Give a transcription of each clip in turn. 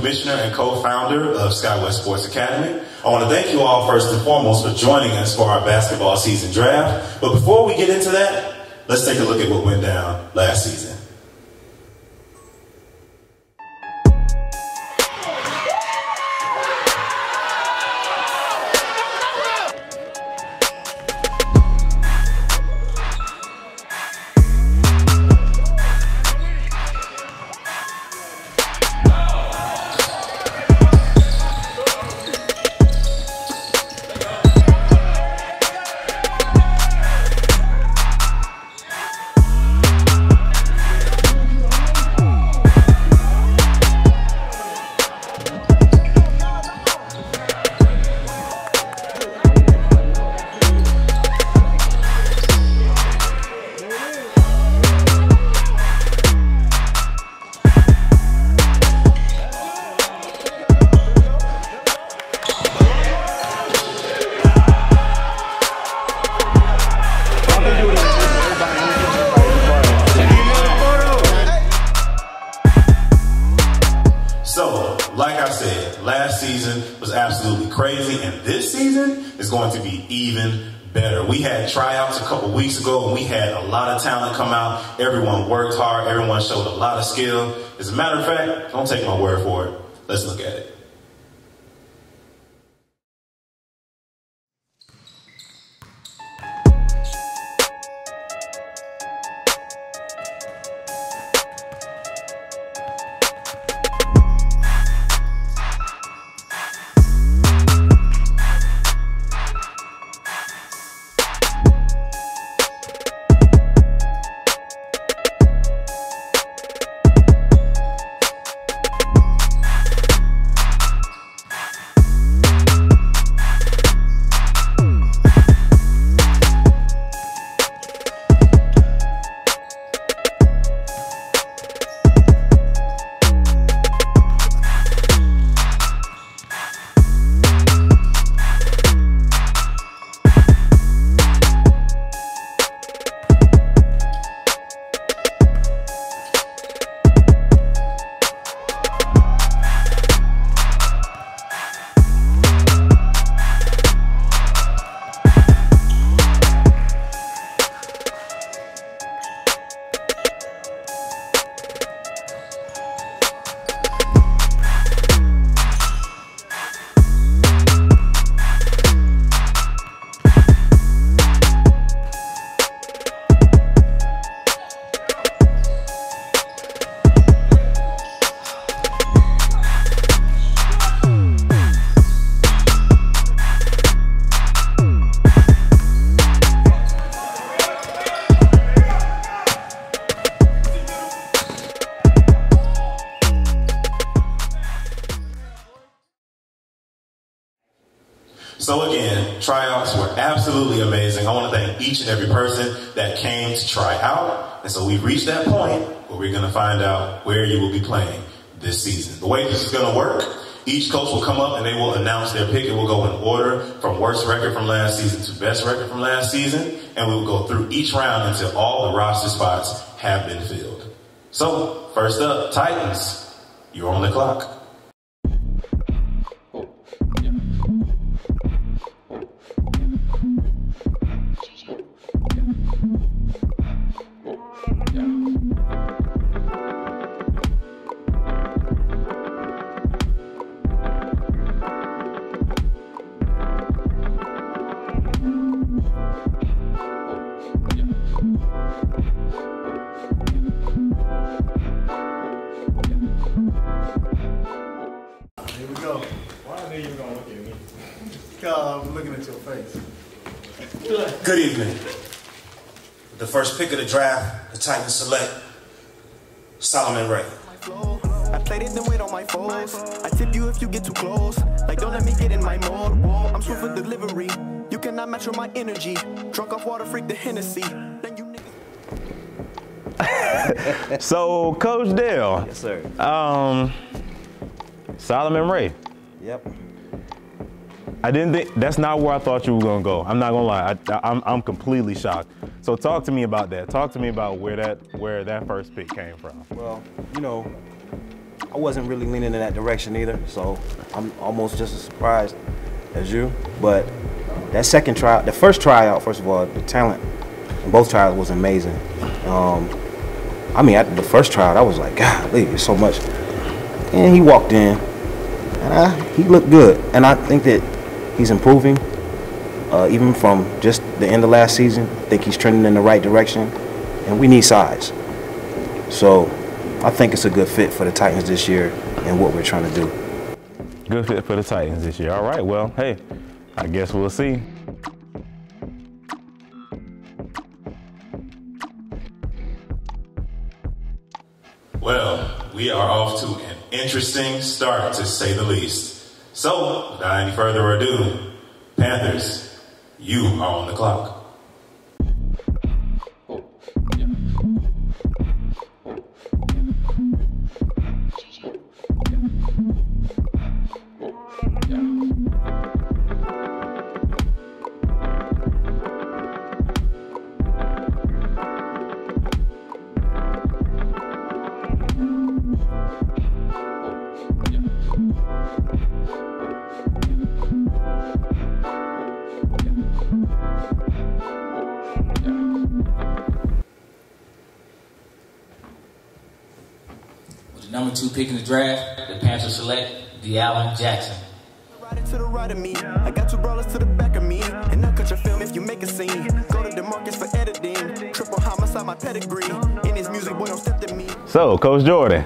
commissioner and co-founder of Skywest Sports Academy. I want to thank you all first and foremost for joining us for our basketball season draft. But before we get into that, let's take a look at what went down last season. So, like I said, last season was absolutely crazy, and this season is going to be even better. We had tryouts a couple weeks ago, and we had a lot of talent come out. Everyone worked hard. Everyone showed a lot of skill. As a matter of fact, don't take my word for it. Let's look at it. So again, tryouts were absolutely amazing. I want to thank each and every person that came to try out. And so we've reached that point where we're going to find out where you will be playing this season. The way this is going to work, each coach will come up and they will announce their pick. It will go in order from worst record from last season to best record from last season. And we will go through each round until all the roster spots have been filled. So first up, Titans, you're on the clock. Here we go. Why I knew you were going to look at me? Because I'm looking at your face. Good evening. The first pick of the draft, the Titans select Solomon Ray. I played it then wait on my foes. I tip you if you get too close. Like don't let me get in my mode. I'm swift for delivery. You cannot match with my energy. Drunk off water, freak the Hennessy. Then you niggas. So, Coach Dale. Yes, sir. Solomon Ray. Yep. I didn't think, that's not where I thought you were going to go. I'm not going to lie. I'm completely shocked. So talk to me about that. Talk to me about where that first pick came from. Well, you know, I wasn't really leaning in that direction either, so I'm almost just as surprised as you. But that second tryout, the first tryout, first of all, the talent in both trials was amazing. I mean, at the first tryout, I was like, golly, there's so much. And he walked in, and he looked good. And I think that he's improving, even from just the end of last season. I think he's trending in the right direction, and we need size. So I think it's a good fit for the Titans this year and what we're trying to do. Good fit for the Titans this year. All right, well, hey, I guess we'll see. Well, we are off to an interesting start, to say the least. So, without any further ado, Panthers, you are on the clock. Number 2 pick in the draft, the Panthers select D'Allen Jackson. Right to the right of me, I got 2 brawlers to the back of me, and I'll cut your film if you make a scene. Go to DeMarcus for editing, triple homicide my pedigree. In his music, boy, don't step to me. So, Coach Jordan,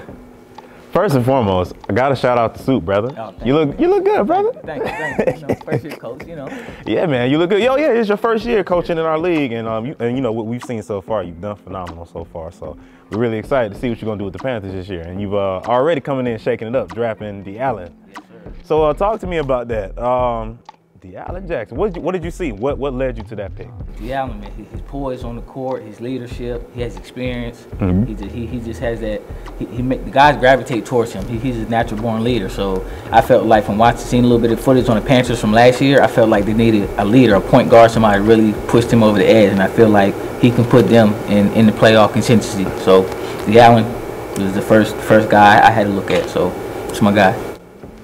first and foremost, I got to shout out the suit, brother. Oh, you look good, brother. Thank you. You know, first year coach, you know. Yeah, man, you look good. Yo, yeah, it's your first year coaching in our league, and you know what we've seen so far. You've done phenomenal so far. So we're really excited to see what you're gonna do with the Panthers this year. And you've already coming in shaking it up, drafting D'Allen. Yes, sir. So talk to me about that. D'Allen Jackson. What did you see? What led you to that pick? D'Allen, man, his poise on the court, his leadership, he has experience. He just has that. The guys gravitate towards him. He's a natural born leader. So I felt like from seeing a little bit of footage on the Panthers from last year, I felt like they needed a leader, a point guard, somebody really pushed him over the edge, and I feel like he can put them in the playoff consistency. So D'Allen was the first guy I had to look at. So it's my guy.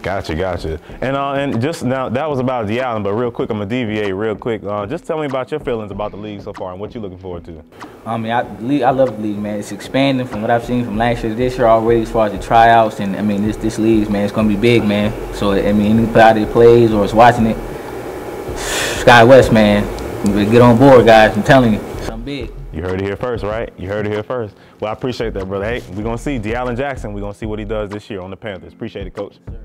Gotcha. And just now, that was about D'Allen, but real quick, I'm gonna deviate real quick. Just tell me about your feelings about the league so far and what you're looking forward to. I mean, I love the league, man. It's expanding from what I've seen from last year to this year already as far as the tryouts. And I mean, this league, man, it's gonna be big, man. So I mean, anybody that plays or is watching it, Skywest, man, get on board, guys. I'm telling you, something big. You heard it here first, right? You heard it here first. Well, I appreciate that, brother. Hey, we're gonna see D'Allen Jackson. We're gonna see what he does this year on the Panthers. Appreciate it, Coach. Yes, sir.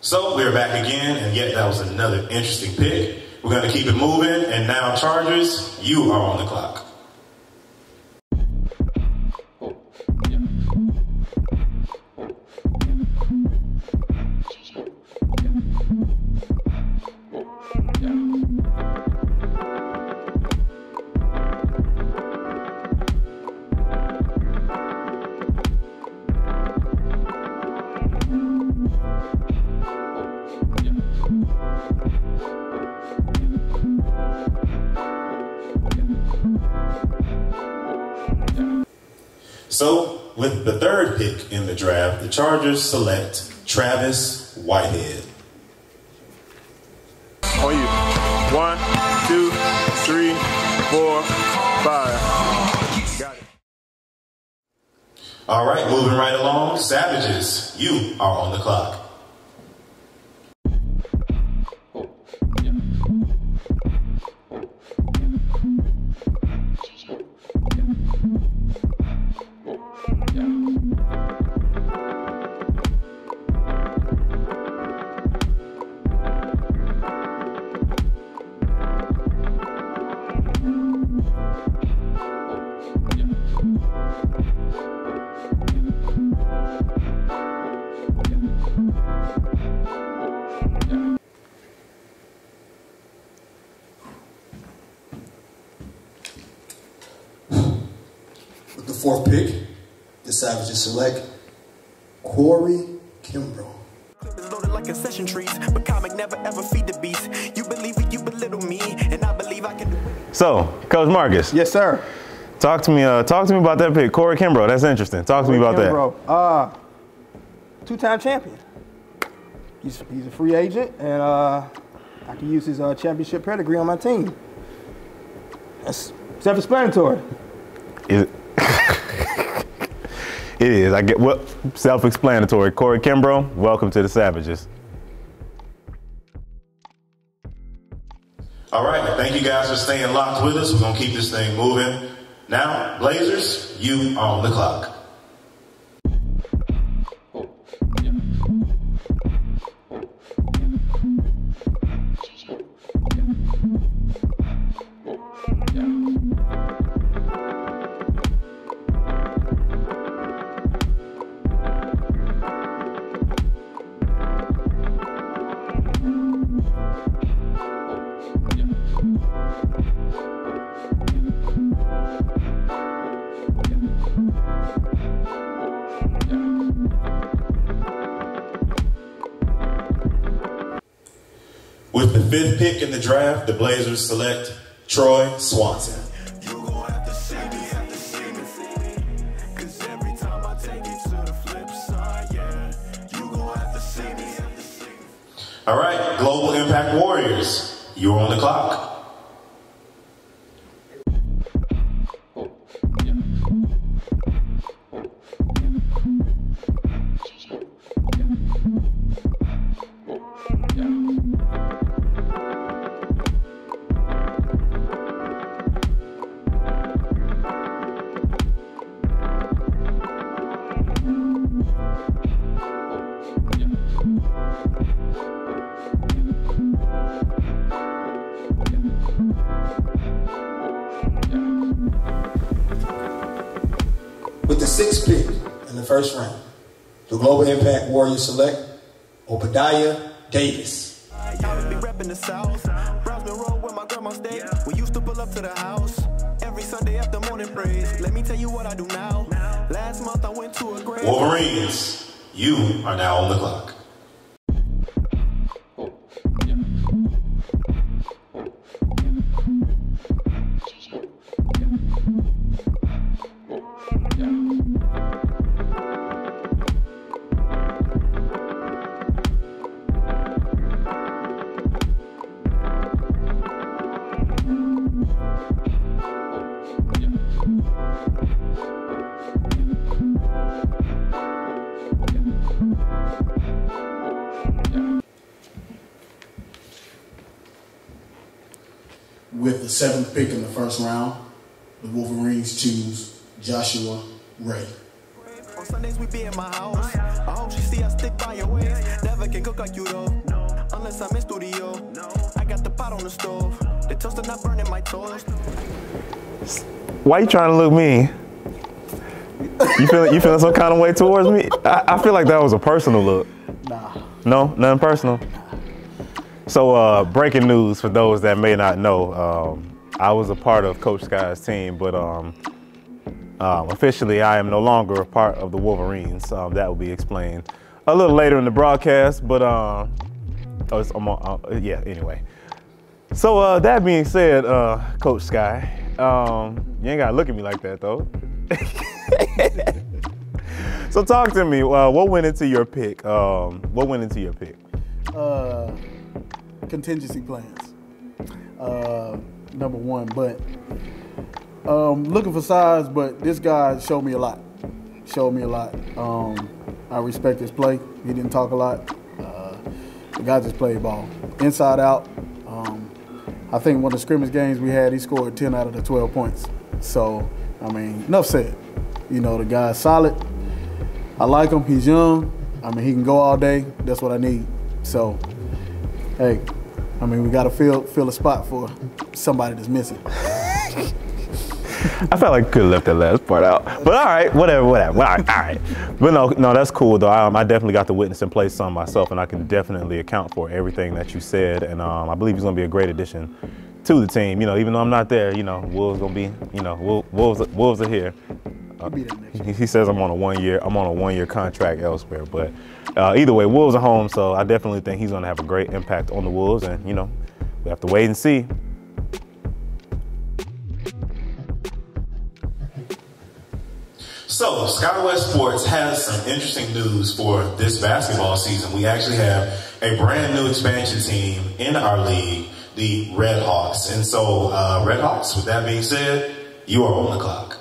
So we're back again, and yet that was another interesting pick. We're going to keep it moving, and now Chargers, you are on the clock. So, with the 3rd pick in the draft, the Chargers select Travis Whitehead. On you. 1, 2, 3, 4, 5. Got it. All right, moving right along. Savages, you are on the clock. With the 4th pick, the Savages select Corey Kimbrough. Loaded like concession trees, but comic never ever feed the beast. You believe it, you belittle me, and I believe I can do it. So, Coach Marcus. Yes, sir. Talk to me about that pick, Corey Kimbrough. That's interesting. Talk to me about that. Two-time champion. He's a free agent, and I can use his championship pedigree on my team. That's self-explanatory. Is it? It is. I get what self-explanatory. Corey Kimbrough, welcome to the Savages. All right, thank you guys for staying locked with us. We're gonna keep this thing moving. Now, Blazers, you are on the clock. With the 5th pick in the draft, the Blazers select Troy Swanson. All right, Global Impact Warriors, you're on the clock. With the 6th pick in the first round, the Global Impact Warriors select Obadiah Davis. I be repping the South. Brownsman Road where my grandma stayed. We used to pull up to the house every Sunday after morning praise. Let me tell you what I do now. Last month I went to a grave. Wolverines, you are now on the clock. With the 7th pick in the first round, the Wolverines choose Joshua Ray. On Sundays we be in my house. I hope she see I stick by your ways. Never can cook like you though, unless I'm in studio. I got the pot on the stove. The toaster not burning my toast. Why you trying to look mean? You feeling some kind of way towards me? I feel like that was a personal look. Nah. No, nothing personal. So breaking news for those that may not know, I was a part of Coach Sky's team, but officially I am no longer a part of the Wolverines. That will be explained a little later in the broadcast, but yeah, anyway. So that being said, Coach Sky, you ain't gotta look at me like that though. So talk to me, what went into your pick? Contingency plans. Number one, but looking for size, but this guy showed me a lot. I respect his play. He didn't talk a lot. The guy just played ball. Inside out. I think one of the scrimmage games we had, he scored 10 out of the 12 points. So, I mean, enough said. You know, the guy's solid. I like him. He's young. I mean, he can go all day. That's what I need. So, hey, I mean, we got to fill a spot for somebody that's missing. I felt like I could have left that last part out. But all right, whatever. All right. But no, that's cool though. I definitely got to witness and play some myself, and I can definitely account for everything that you said. And I believe he's going to be a great addition to the team. You know, even though I'm not there, you know, Wolves going to be, you know, Wolves are here. He says I'm on a one-year contract elsewhere, but either way, Wolves are home, so I definitely think he's going to have a great impact on the Wolves, and you know, we have to wait and see. So, Skywest Sports has some interesting news for this basketball season. We actually have a brand new expansion team in our league, the Red Hawks. And so, Red Hawks, with that being said, you are on the clock.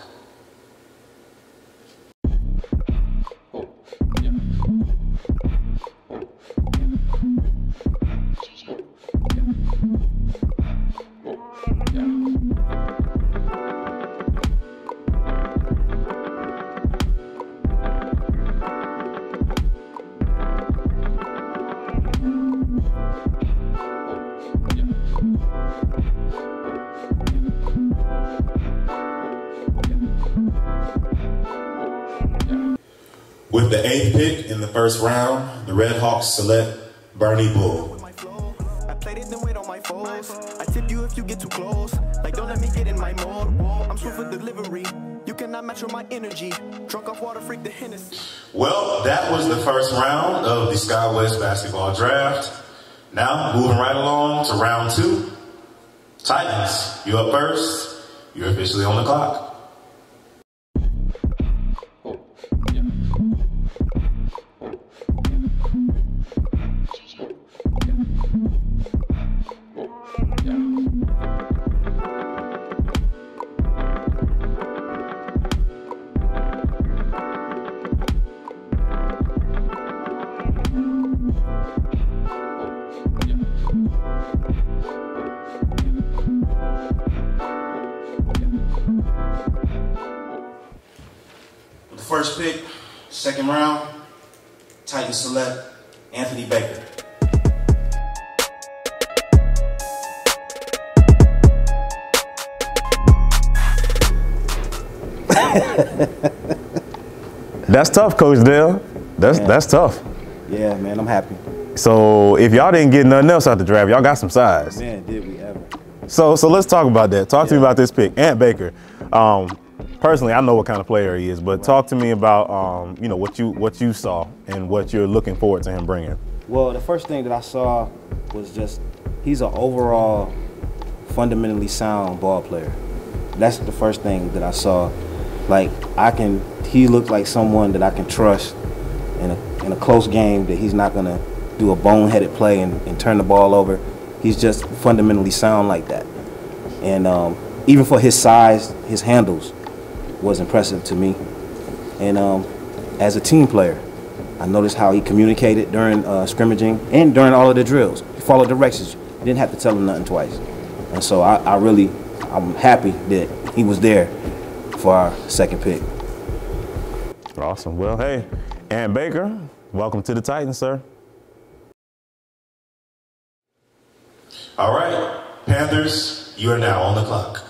With the 8th pick in the first round, the Red Hawks select Bernie Bull. I played it, then wait on my foes. I tip you if you get too close. Like, don't let me get in my mode. I'm swift with delivery. You cannot match with my energy. Drunk off water, freak the Hennessy. Well, that was the first round of the Skywest basketball draft. Now, moving right along to round 2. Titans, you up first. You're officially on the clock. With the first pick, second round, Titans select Anthony Baker. That's tough, Coach Dale. That's tough. Yeah, man, I'm happy. So if y'all didn't get nothing else out the draft, y'all got some size. Man, did we ever. So let's talk about that. Talk to me about this pick, Ant Baker. Personally, I know what kind of player he is, but talk to me about you know, what you saw and what you're looking forward to him bringing. Well, the first thing that I saw was just he's an overall fundamentally sound ball player. That's the first thing that I saw. Like he looked like someone that I can trust in a close game, that he's not gonna do a boneheaded play and turn the ball over. He's just fundamentally sound like that. And even for his size, his handles was impressive to me. And as a team player, I noticed how he communicated during scrimmaging and during all of the drills. He followed directions. You didn't have to tell him nothing twice. And so I'm happy that he was there for our second pick. Awesome. Well, hey, Ant Baker, welcome to the Titans, sir. All right, Panthers, you are now on the clock.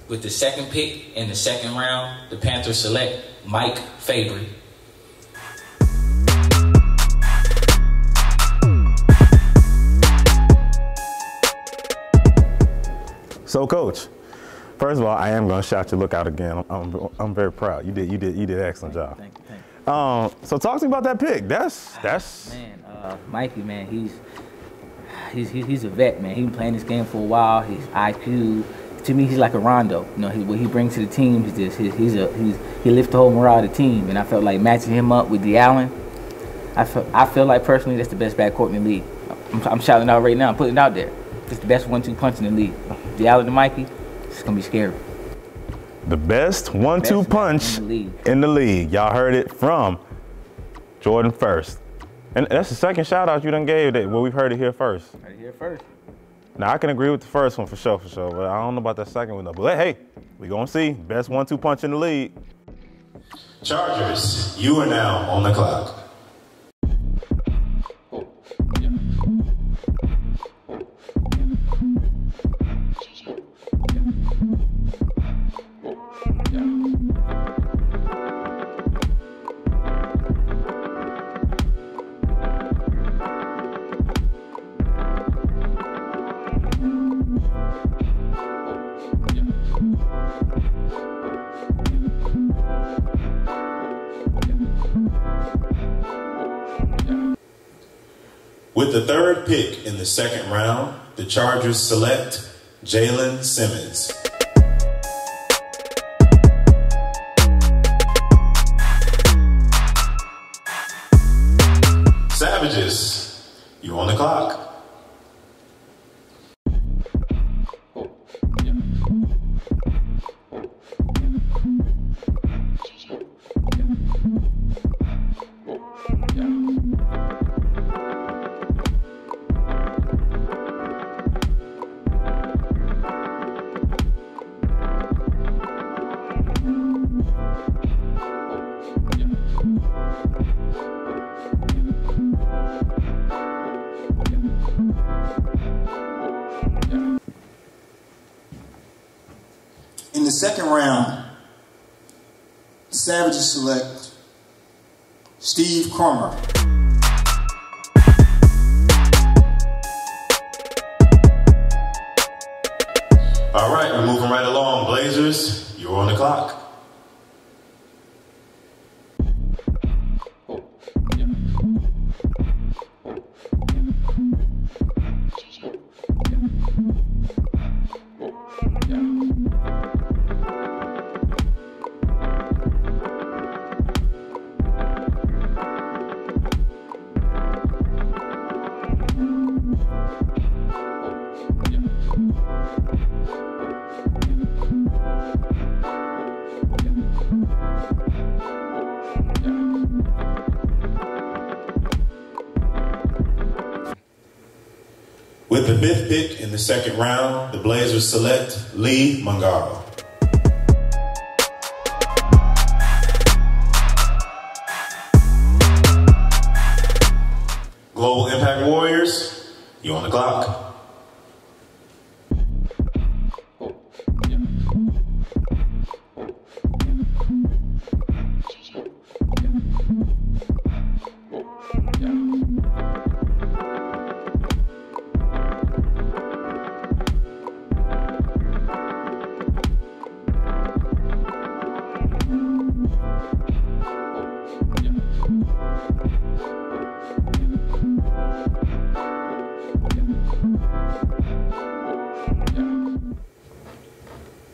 With the second pick in the second round, the Panthers select Mike Fabry. So, Coach, first of all, I am going to shout your look out again. I'm very proud. You did an excellent job. Thank you. So talk to me about that pick. That's man, Mikey, man, he's a vet, man. He's been playing this game for a while. His IQ, to me, he's like a Rondo. You know, what he brings to the team is this. He lifts the whole morale of the team, and I felt like matching him up with Allen. I feel like personally that's the best backcourt in the league. I'm shouting out right now. I'm putting it out there. It's the best 1-2 punch in the league. Allen and Mikey, it's gonna be scary. The best 1-2 punch in the league. Y'all heard it from Jordan first. And that's the second shout out you done gave that. Well, we've heard it here first. Heard it here first. Now, I can agree with the first one for sure, but I don't know about that second one though. But hey, we gonna see. Best 1-2 punch in the league. Chargers, you are now on the clock. With the third pick in the second round, the Chargers select Jalen Simmons. Savages, you on the clock. In the second round, the Savages select Steve Cromer. All right, we're moving right along. Blazers, you're on the clock. With the fifth pick in the second round, the Blazers select Lee Mangaro. Global Impact Warriors, you on the clock.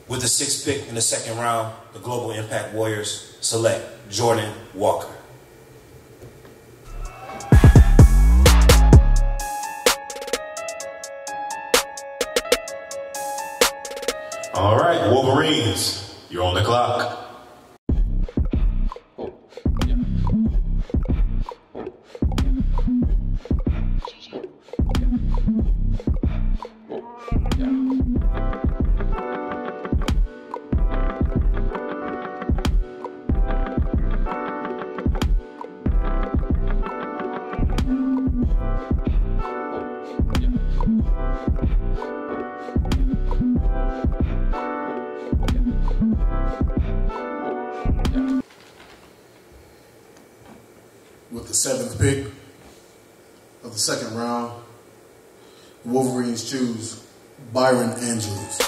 With the sixth pick in the second round, the Global Impact Warriors select Jordan Walker. All right, Wolverines, you're on the clock. With the seventh pick of the second round, the Wolverines choose Byron Andrews.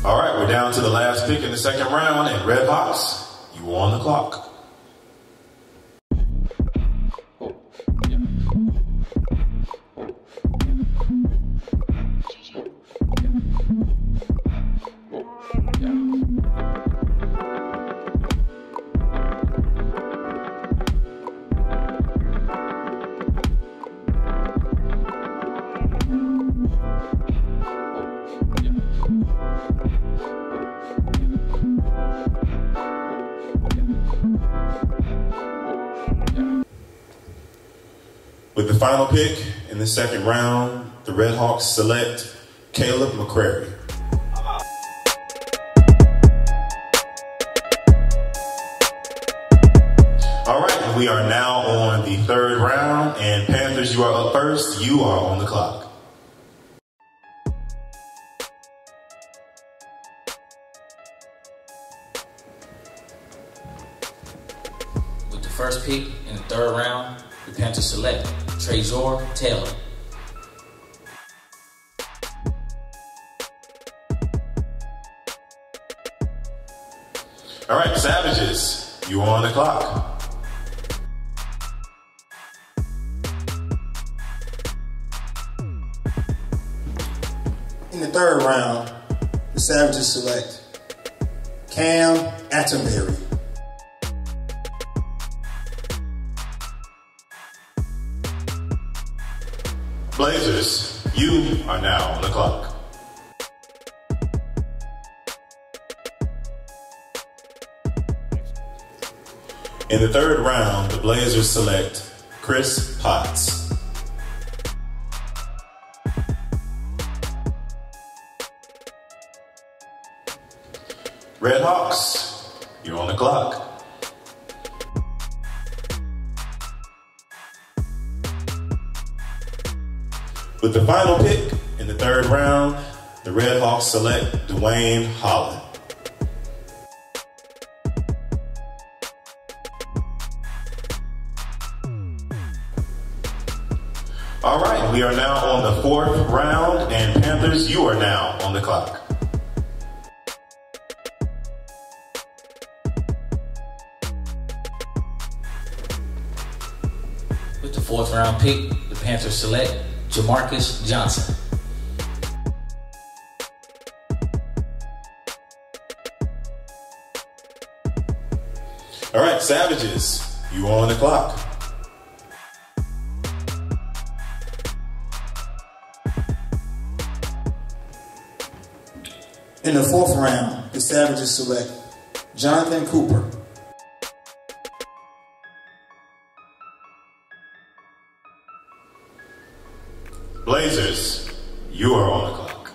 All right, we're down to the last pick in the second round, and Red Hawks, you are on the clock. With the final pick in the second round, the Red Hawks select Caleb McCrary. All right, and we are now on the third round, and Panthers, you are up first. You are on the clock. With the first pick in the third round, the Panthers select Trezor Taylor. All right, Savages, you are on the clock. In the third round, the Savages select Cam Atterbury. Blazers, you are now on the clock. In the third round, the Blazers select Chris Potts. Red Hawks, you're on the clock. With the final pick in the third round, the Red Hawks select Dwayne Holland. All right, we are now on the fourth round, and Panthers, you are now on the clock. With the fourth round pick, the Panthers select Jamarcus Johnson. All right, Savages, you are on the clock. In the fourth round, the Savages select Jonathan Cooper. Blazers, you are on the clock.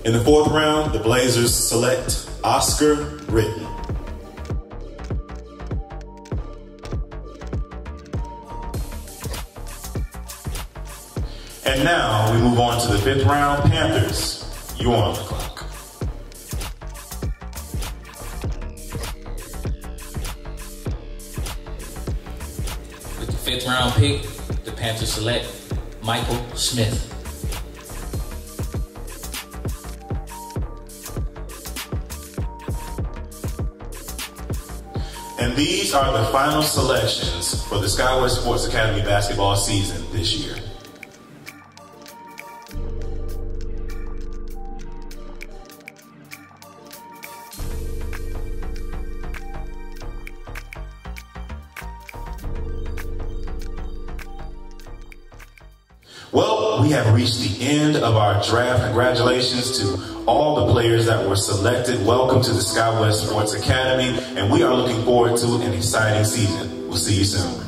In the fourth round, the Blazers select Oscar Britton. And now we move on to the fifth round. Panthers, you are on the clock. With the fifth round pick, the Panthers select Michael Smith. And these are the final selections for the Skywest Sports Academy basketball season this year. Well, we have reached the end of our draft. Congratulations to all the players that were selected. Welcome to the Skywest Sports Academy, and we are looking forward to an exciting season. We'll see you soon.